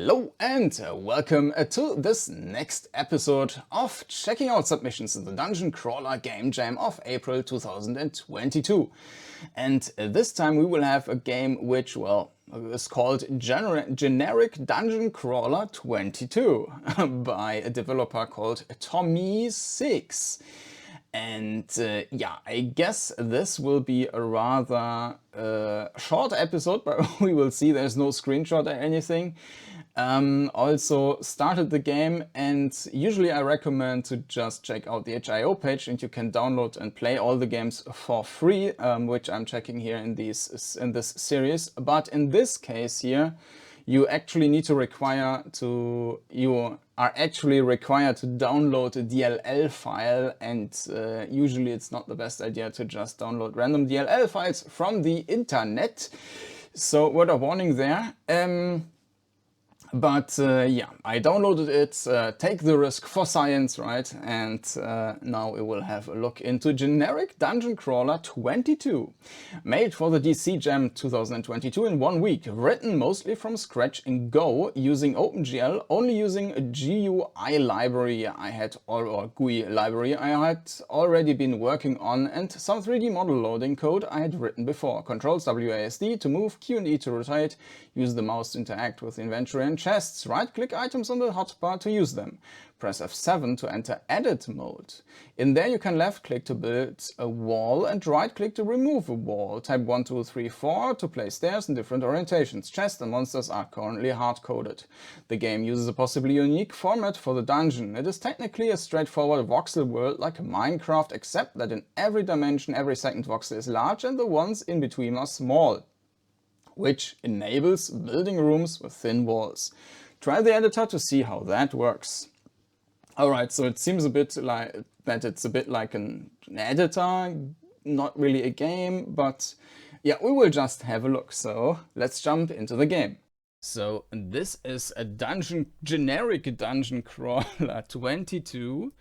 Hello and welcome to this next episode of checking out submissions in the Dungeoncrawler Game Jam of April 2022. And this time we will have a game which, well, is called Generic Dungeoncrawler 22 by a developer called Tommy6. And yeah, I guess this will be a rather short episode, but we will see. There's no screenshot or anything. Also started the game, and usually I recommend to just check out the itch.io page, and you can download and play all the games for free, which I'm checking here in this series. But in this case here, you are actually required to download a DLL file, and usually it's not the best idea to just download random DLL files from the internet. So word of warning there. But yeah, I downloaded it, take the risk for science, right? And now we will have a look into Generic Dungeoncrawler 22. Made for the DC Jam 2022 in 1 week, written mostly from scratch in Go, using OpenGL, only using a GUI library or GUI library I had already been working on, and some 3D model loading code I had written before. Controls WASD to move, Q and E to rotate, use the mouse to interact with the inventory and chests, right-click items on the hotbar to use them. Press F7 to enter edit mode. In there you can left-click to build a wall and right-click to remove a wall. Type 1, 2, 3, 4 to place stairs in different orientations. Chests and monsters are currently hard-coded. The game uses a possibly unique format for the dungeon. It is technically a straightforward voxel world like Minecraft, except that in every dimension every second voxel is large and the ones in between are small, which enables building rooms with thin walls. Try the editor to see how that works. Alright, so it seems a bit like that it's a bit like an editor, not really a game, but yeah, we will just have a look. So let's jump into the game. So this is a generic Dungeoncrawler 22.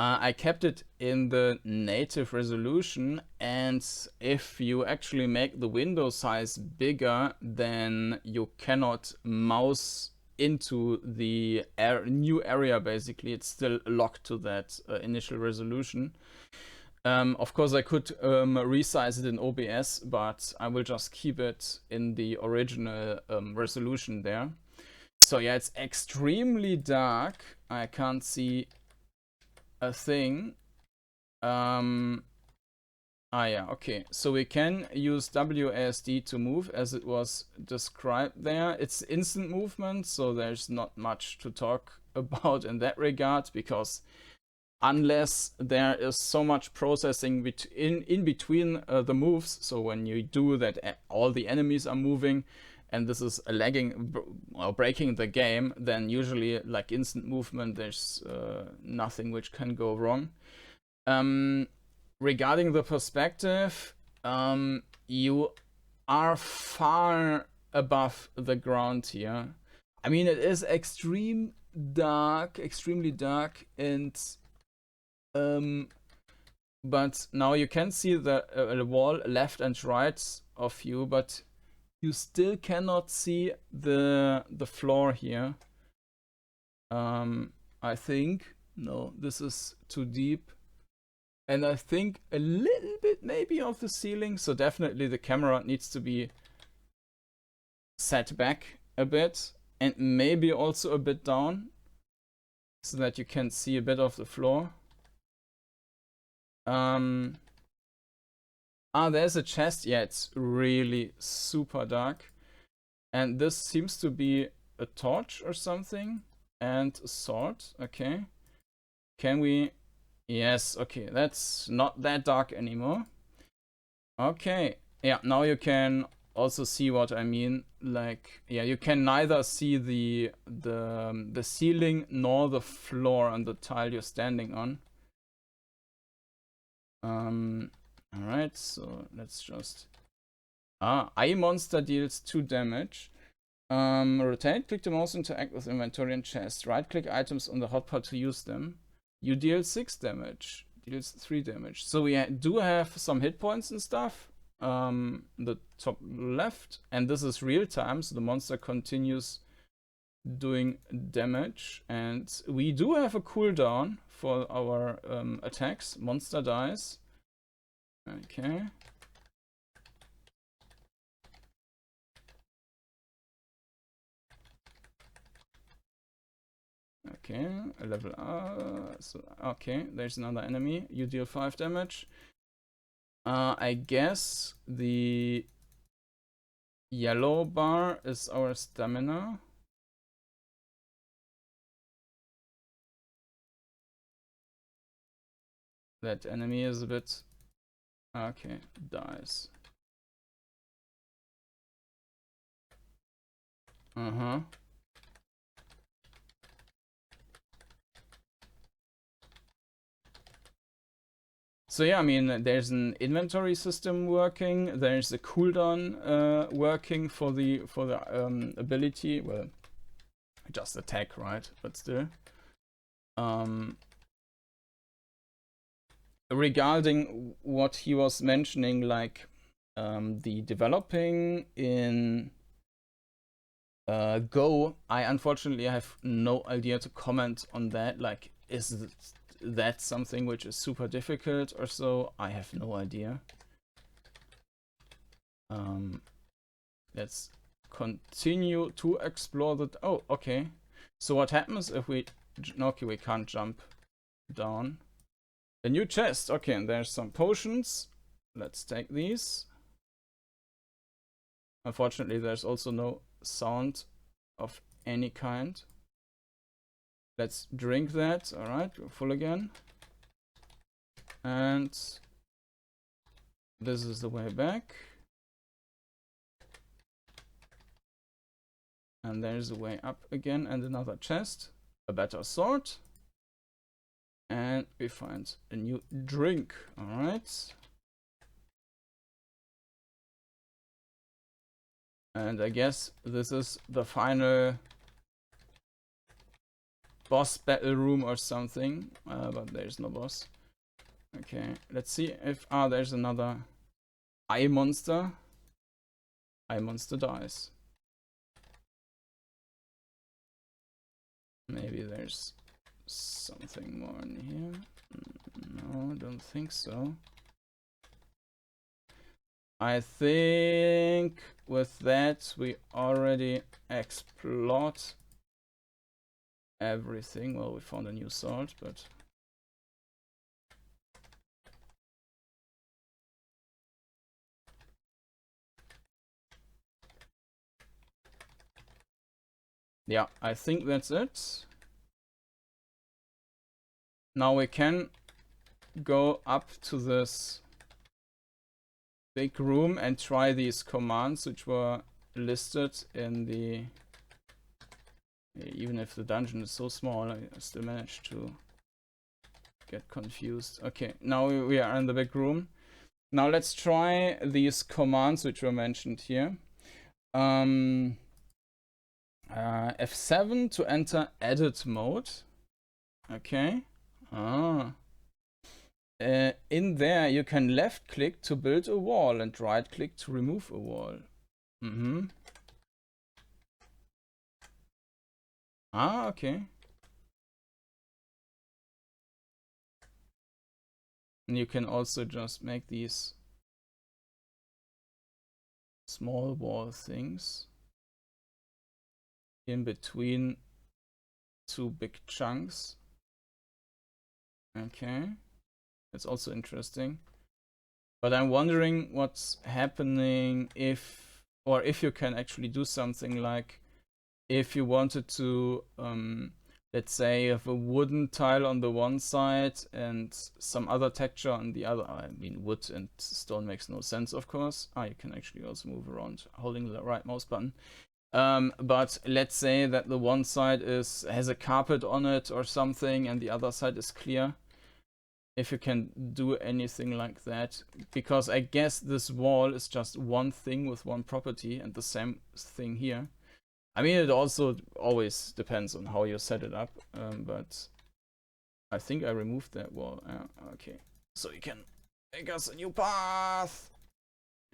I kept it in the native resolution, and if you actually make the window size bigger, then you cannot mouse into the new area. Basically, it's still locked to that initial resolution. Of course, I could resize it in OBS, but I will just keep it in the original resolution there. So yeah, it's extremely dark. I can't see a thing. Yeah, okay. So we can use WASD to move as it was described there. It's instant movement, so there's not much to talk about in that regard, because unless there is so much processing in between the moves, so when you do that all the enemies are moving, and this is lagging or breaking the game, then usually, like instant movement, there's nothing which can go wrong. Regarding the perspective, you are far above the ground here. I mean, it is extremely dark, and but now you can see the wall left and right of you, but you still cannot see the floor here. I think, no, this is too deep. And I think a little bit maybe of the ceiling, so definitely the camera needs to be set back a bit, and maybe also a bit down, so that you can see a bit of the floor. There's a chest. Yeah, it's really super dark. And this seems to be a torch or something, and a sword. Okay. Can we... Yes, okay, that's not that dark anymore. Okay, yeah, now you can also see what I mean. Like, yeah, you can neither see the ceiling nor the floor on the tile you're standing on. Alright, so let's just... Eye monster deals 2 damage. Rotate, click the mouse, interact with inventory and chest. Right click items on the hotbar to use them. You deal 6 damage, deals 3 damage. So we do have some hit points and stuff. The top left, and this is real time, so the monster continues doing damage, and we do have a cooldown for our attacks. Monster dies. Okay. Okay, a level so, okay, there's another enemy. You deal 5 damage. I guess the yellow bar is our stamina. That enemy is a bit... Okay, dies. Uh-huh. So yeah, I mean, there's an inventory system working. There's a cooldown working for the ability. Well, just attack, right? But still. Regarding what he was mentioning, like the developing in Go, I unfortunately have no idea to comment on that. Like, is that something which is super difficult or so? I have no idea. Let's continue to explore the... Oh, okay. So what happens if we... Okay, we can't jump down. A new chest. Okay, and there's some potions. Let's take these. Unfortunately, there's also no sound of any kind. Let's drink that. Alright, we're full again. And this is the way back. And there's a way up again and another chest. A better sword. And we find a new drink. Alright. And I guess this is the final boss battle room or something. But there's no boss. Okay, let's see if... Ah, there's another eye monster. Eye monster dies. Maybe there's something more in here. No, I don't think so. I think with that we already explored everything. Well, we found a new sword, but... Yeah, I think that's it. Now we can go up to this big room and try these commands which were listed in the... Even if the dungeon is so small, I still managed to get confused. Okay, now we are in the big room. Now let's try these commands which were mentioned here. F7 to enter edit mode. Okay. In there you can left click to build a wall and right click to remove a wall. Okay. And you can also just make these small wall things in between two big chunks. Okay, that's also interesting. But I'm wondering what's happening if you can actually do something like if you wanted to, let's say, have a wooden tile on the one side and some other texture on the other. I mean, wood and stone makes no sense, of course. You can actually also move around holding the right mouse button. But let's say that the one side has a carpet on it or something and the other side is clear. If you can do anything like that, because I guess this wall is just one thing with one property and the same thing here. I mean, it also always depends on how you set it up, but I think I removed that wall. Okay, so you can make us a new path.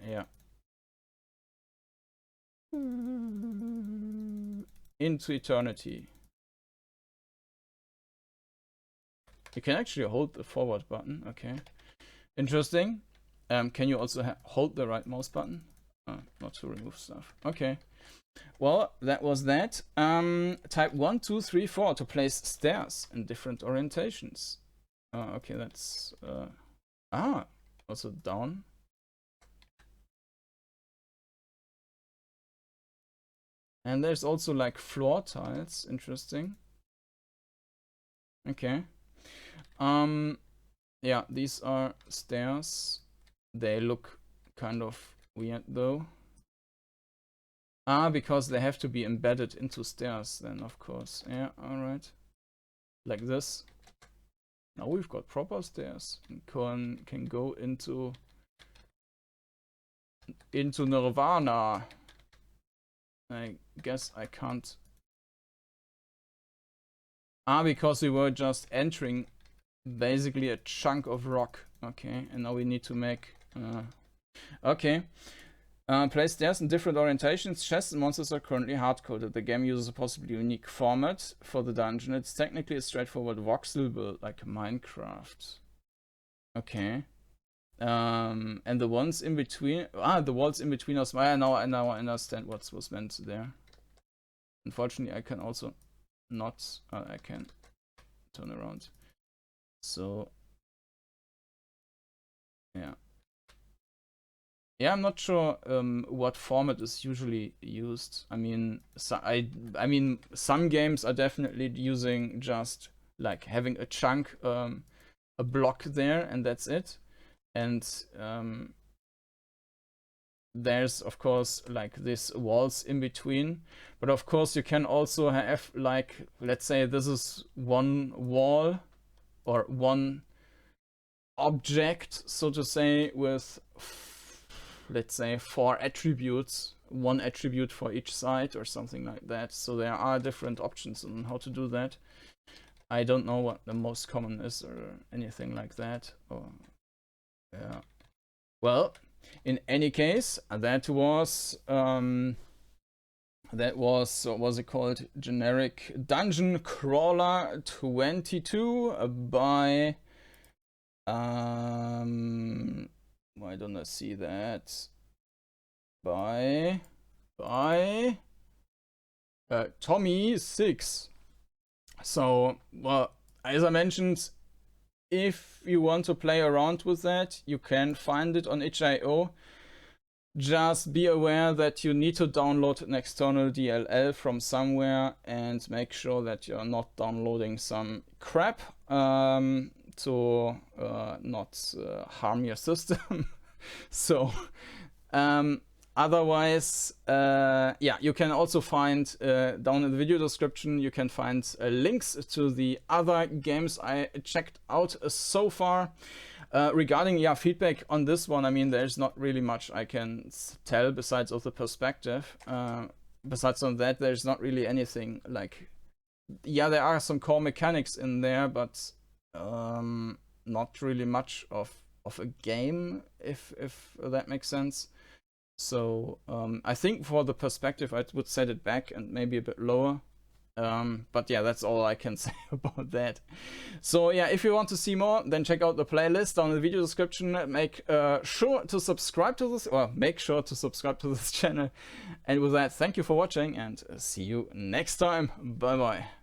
Yeah. into eternity. You can actually hold the forward button. Okay, interesting. Can you also hold the right mouse button? Not to remove stuff. Okay. Well, that was that. Type 1, 2, 3, 4 to place stairs in different orientations. Okay, that's also down. And there's also like floor tiles. Interesting. Okay. Yeah, these are stairs. They look kind of weird though. Because they have to be embedded into stairs then, of course. Yeah, alright. Like this. Now we've got proper stairs. And can go into Nirvana. I guess I can't. Because we were just entering basically a chunk of rock. Okay, and now we need to make... okay. Place stairs in different orientations. Chests and monsters are currently hard-coded. The game uses a possibly unique format for the dungeon. It's technically a straightforward voxel build, like Minecraft. Okay. And the ones in between... the walls in between us... now I understand what was meant there. Unfortunately, I can also not... I can turn around. So... yeah. Yeah, I'm not sure what format is usually used. I mean, I mean, some games are definitely using just like having a chunk, a block there, and that's it. And there's of course like this walls in between. But of course, you can also have like, let's say this is one wall or one object, so to say, with let's say 4 attributes, 1 attribute for each side or something like that. So there are different options on how to do that. I don't know what the most common is or anything like that. Or, yeah. Well, in any case, that was what was it called? Generic Dungeoncrawler 22 by why don't I see that? By Tommy6. So, well, as I mentioned, if you want to play around with that, you can find it on itch.io. Just be aware that you need to download an external DLL from somewhere and make sure that you're not downloading some crap to not harm your system. So otherwise, yeah, you can also find down in the video description, you can find links to the other games I checked out so far. Regarding feedback on this one, I mean, there's not really much I can tell besides of the perspective. Besides on that, there's not really anything like, yeah, there are some core mechanics in there, but not really much of a game, if that makes sense. So I think for the perspective, I would set it back and maybe a bit lower. But yeah, that's all I can say about that. So yeah, if you want to see more, then check out the playlist down in the video description. Make sure to subscribe to this, or make sure to subscribe to this channel. And with that, thank you for watching and see you next time. Bye bye.